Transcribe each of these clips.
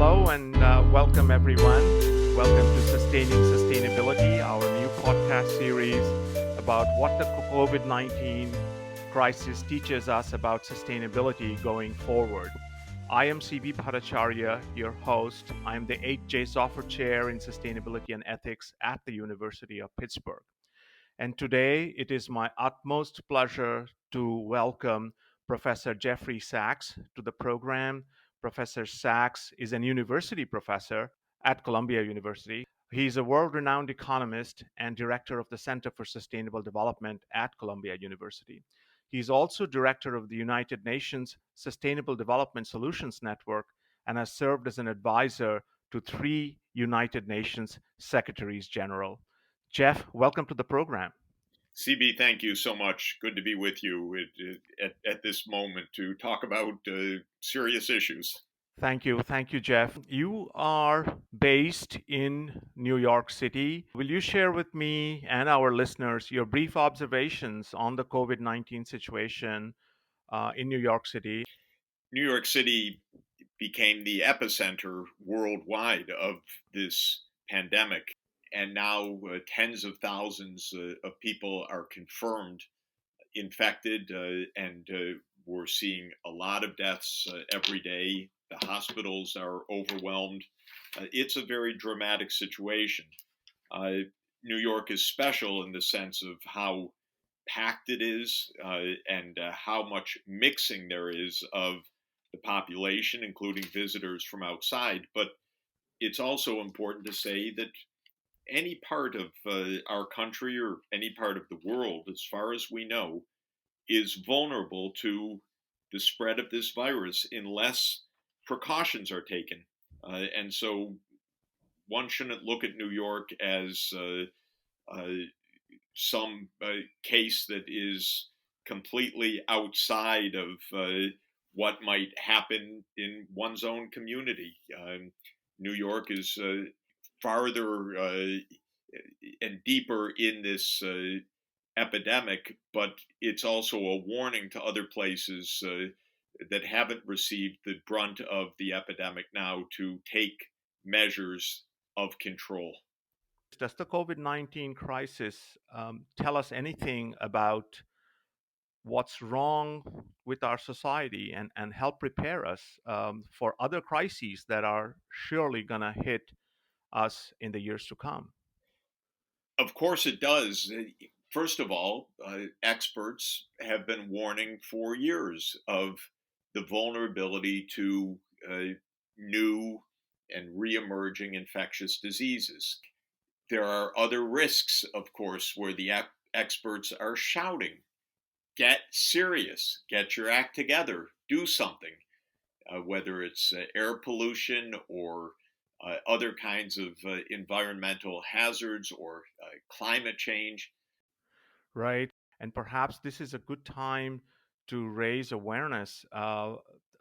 Hello and welcome everyone. Welcome to Sustaining Sustainability, our new podcast series about what the COVID-19 crisis teaches us about sustainability going forward. I am CB Bhattacharya, your host. I am the 8J Zoffer Chair in Sustainability and Ethics at the University of Pittsburgh. And today it is my utmost pleasure to welcome Professor Jeffrey Sachs to the program. Professor Sachs is an university professor at Columbia University. He's a world renowned economist and director of the Center for Sustainable Development at Columbia University. He's also director of the United Nations Sustainable Development Solutions Network and has served as an advisor to 3 United Nations Secretaries General. Jeff, welcome to the program. CB, thank you so much. Good to be with you at this moment to talk about serious issues. Thank you. Thank you, Jeff. You are based in New York City. Will you share with me and our listeners your brief observations on the COVID-19 situation in New York City? New York City became the epicenter worldwide of this pandemic. And now tens of thousands of people are confirmed infected, and we're seeing a lot of deaths every day. The hospitals are overwhelmed. It's a very dramatic situation. New York is special in the sense of how packed it is and how much mixing there is of the population, including visitors from outside. But it's also important to say that any part of our country or any part of the world, as far as we know, is vulnerable to the spread of this virus unless precautions are taken. And so one shouldn't look at New York as some case that is completely outside of what might happen in one's own community. New York is farther and deeper in this epidemic, but it's also a warning to other places that haven't received the brunt of the epidemic now to take measures of control. Does the COVID-19 crisis tell us anything about what's wrong with our society and help prepare us for other crises that are surely going to hit us in the years to come? Of course it does. First of all, experts have been warning for years of the vulnerability to new and re-emerging infectious diseases. There are other risks, of course, where the experts are shouting, get serious, get your act together, do something, whether it's air pollution or other kinds of environmental hazards or climate change. Right. And perhaps this is a good time to raise awareness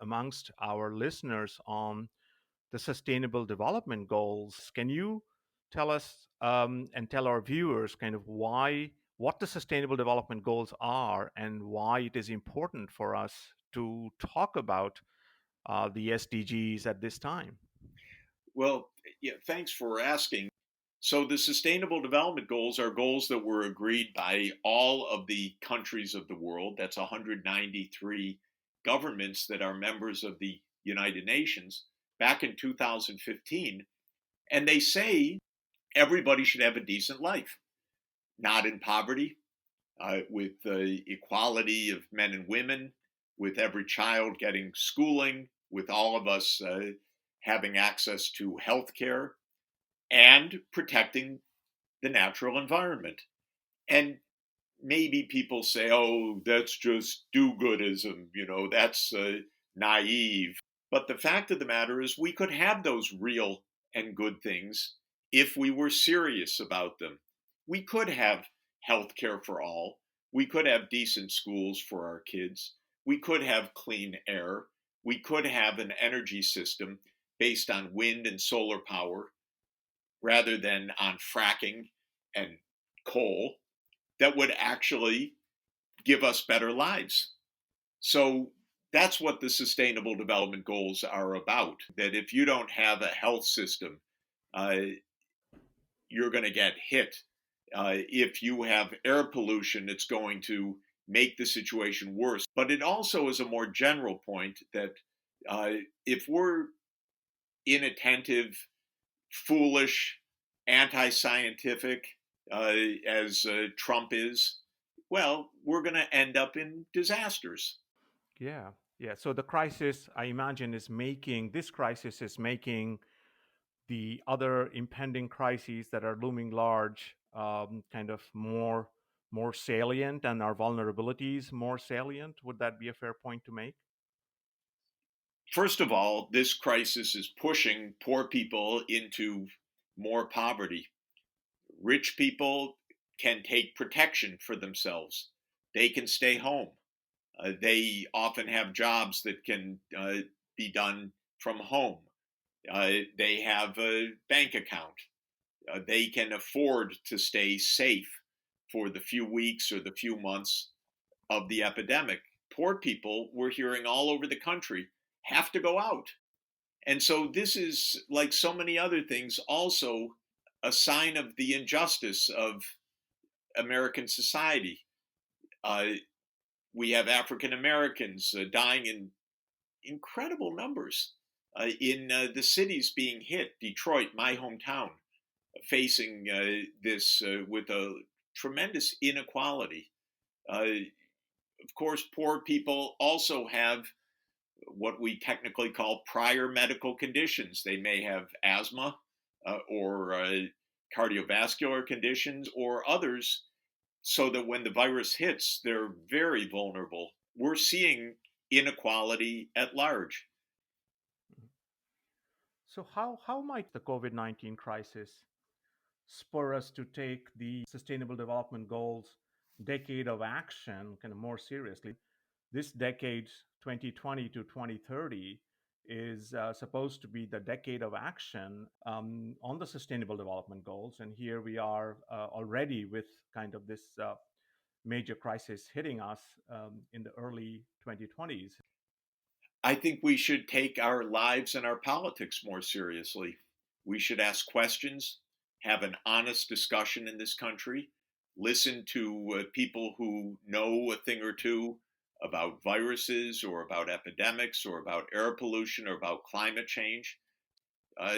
amongst our listeners on the Sustainable Development Goals. Can you tell us and tell our viewers kind of what the Sustainable Development Goals are and why it is important for us to talk about the SDGs at this time? Well, yeah, thanks for asking. So the Sustainable Development Goals are goals that were agreed by all of the countries of the world. That's 193 governments that are members of the United Nations back in 2015. And they say everybody should have a decent life, not in poverty, with equality of men and women, with every child getting schooling, with all of us having access to health care, and protecting the natural environment. And maybe people say, oh, that's just do-goodism, that's naive. But the fact of the matter is we could have those real and good things if we were serious about them. We could have health care for all. We could have decent schools for our kids. We could have clean air. We could have an energy system based on wind and solar power rather than on fracking and coal that would actually give us better lives. So That's what the Sustainable Development Goals are about. That if you don't have a health system, uh, you're going to get hit. If you have air pollution, it's going to make the situation worse. But it also is a more general point that uh, if we're inattentive, foolish, anti scientific, as Trump is, well, we're going to end up in disasters. Yeah, yeah. So the crisis, I imagine, this crisis is making the other impending crises that are looming large kind of more salient, and our vulnerabilities more salient. Would that be a fair point to make? First of all, this crisis is pushing poor people into more poverty. Rich people can take protection for themselves. They can stay home. They often have jobs that can be done from home. They have a bank account. They can afford to stay safe for the few weeks or the few months of the epidemic. Poor people, we're hearing all over the country, have to go out. And so this is, like so many other things, also a sign of the injustice of American society. Uh, we have African Americans dying in incredible numbers in the cities being hit. Detroit, my hometown, facing this with a tremendous inequality. Of course, poor people also have what we technically call prior medical conditions. They may have asthma or cardiovascular conditions or others, so that when the virus hits, they're very vulnerable. We're seeing inequality at large. So how might the COVID-19 crisis spur us to take the Sustainable Development Goals decade of action kind of more seriously? This decade, 2020 to 2030, is supposed to be the decade of action on the Sustainable Development Goals. And here we are already with kind of this major crisis hitting us in the early 2020s. I think we should take our lives and our politics more seriously. We should ask questions, have an honest discussion in this country, listen to people who know a thing or two about viruses or about epidemics or about air pollution or about climate change. Uh,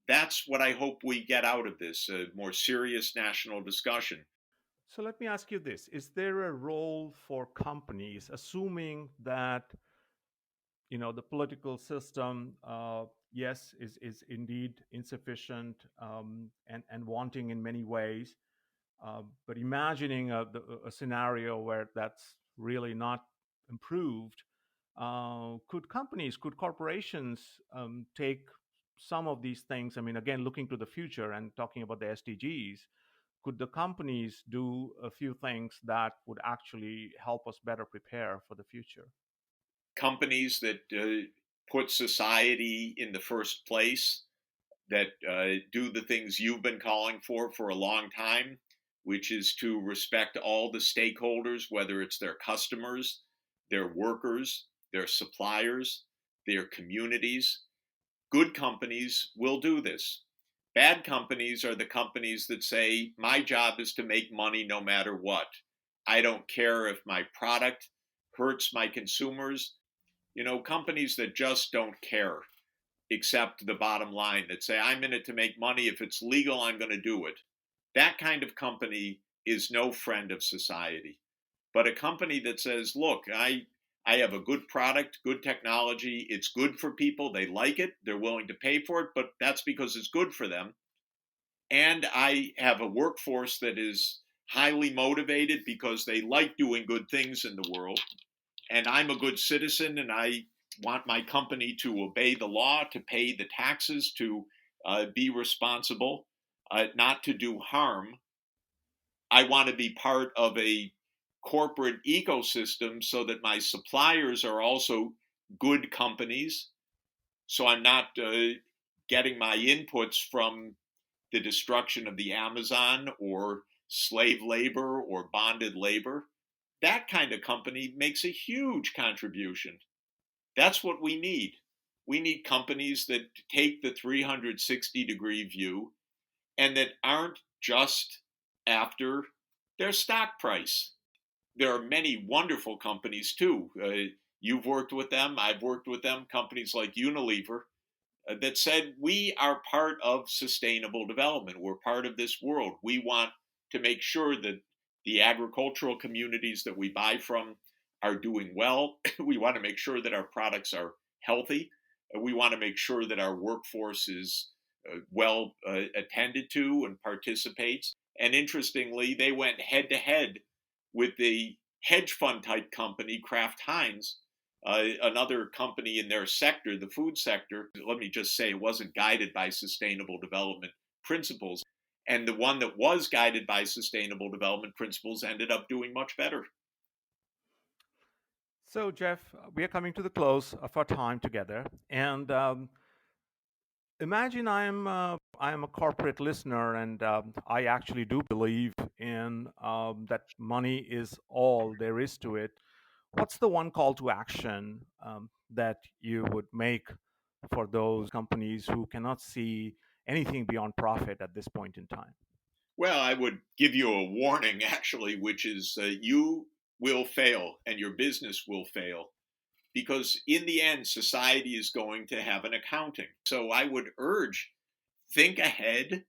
that's what I hope we get out of this more serious national discussion. So let me ask you this. Is there a role for companies, assuming that the political system, yes, is indeed insufficient and wanting in many ways, but imagining a scenario where that's really not improved, could corporations take some of these things? I mean, again, looking to the future and talking about the SDGs, could the companies do a few things that would actually help us better prepare for the future? Companies that put society in the first place, that do the things you've been calling for a long time, which is to respect all the stakeholders, whether it's their customers, their workers, their suppliers, their communities. Good companies will do this. Bad companies are the companies that say, my job is to make money no matter what. I don't care if my product hurts my consumers. Companies that just don't care except the bottom line, that say, I'm in it to make money. If it's legal, I'm going to do it. That kind of company is no friend of society. But a company that says, look, I have a good product, good technology, it's good for people, they like it, they're willing to pay for it, but that's because it's good for them. And I have a workforce that is highly motivated because they like doing good things in the world. And I'm a good citizen, and I want my company to obey the law, to pay the taxes, to be responsible, not to do harm. I want to be part of a corporate ecosystem so that my suppliers are also good companies. So I'm not getting my inputs from the destruction of the Amazon or slave labor or bonded labor. That kind of company makes a huge contribution. That's what we need. We need companies that take the 360-degree view and that aren't just after their stock price. There are many wonderful companies too. You've worked with them, I've worked with them, companies like Unilever that said, we are part of sustainable development. We're part of this world. We want to make sure that the agricultural communities that we buy from are doing well. We want to make sure that our products are healthy. We want to make sure that our workforce is well attended to and participates. And interestingly, they went head to head with the hedge fund type company, Kraft Heinz, another company in their sector, the food sector. Let me just say, it wasn't guided by sustainable development principles. And the one that was guided by sustainable development principles ended up doing much better. So, Jeff, we are coming to the close of our time together. And imagine I am a corporate listener, and I actually do believe in that money is all there is to it. What's the one call to action that you would make for those companies who cannot see anything beyond profit at this point in time? Well, I would give you a warning, actually, which is you will fail and your business will fail, because in the end, society is going to have an accounting. So I would urge, think ahead,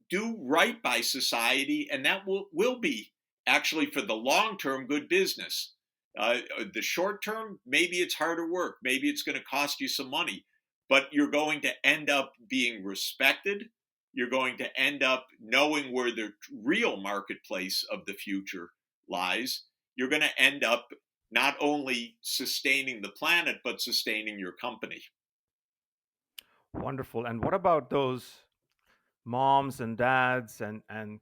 do right by society, and that will be actually for the long term good business. The short term, maybe it's harder work, maybe it's going to cost you some money, but you're going to end up being respected. You're going to end up knowing where the real marketplace of the future lies. You're going to end up not only sustaining the planet, but sustaining your company. Wonderful. And what about those moms and dads and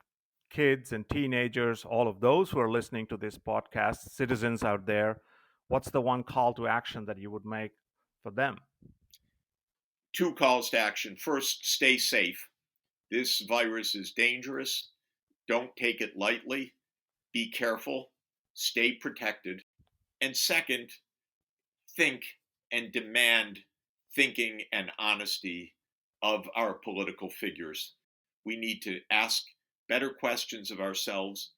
kids and teenagers, all of those who are listening to this podcast, citizens out there? What's the one call to action that you would make for them? Two calls to action. First, stay safe. This virus is dangerous. Don't take it lightly. Be careful. Stay protected. And second, think and demand thinking and honesty of our political figures. We need to ask better questions of ourselves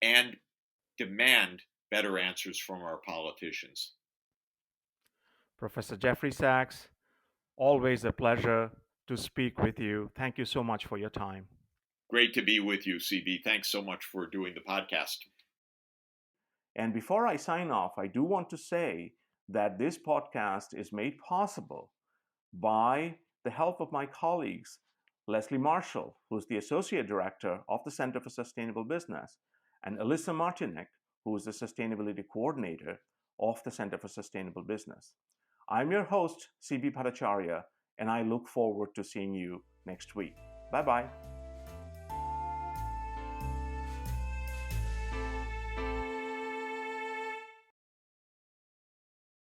and demand better answers from our politicians. Professor Jeffrey Sachs, always a pleasure to speak with you. Thank you so much for your time. Great to be with you, CB. Thanks so much for doing the podcast. And before I sign off, I do want to say that this podcast is made possible by the help of my colleagues, Leslie Marshall, who's the Associate Director of the Center for Sustainable Business, and Alyssa Martinec, who is the Sustainability Coordinator of the Center for Sustainable Business. I'm your host, CB Bhattacharya, and I look forward to seeing you next week. Bye-bye.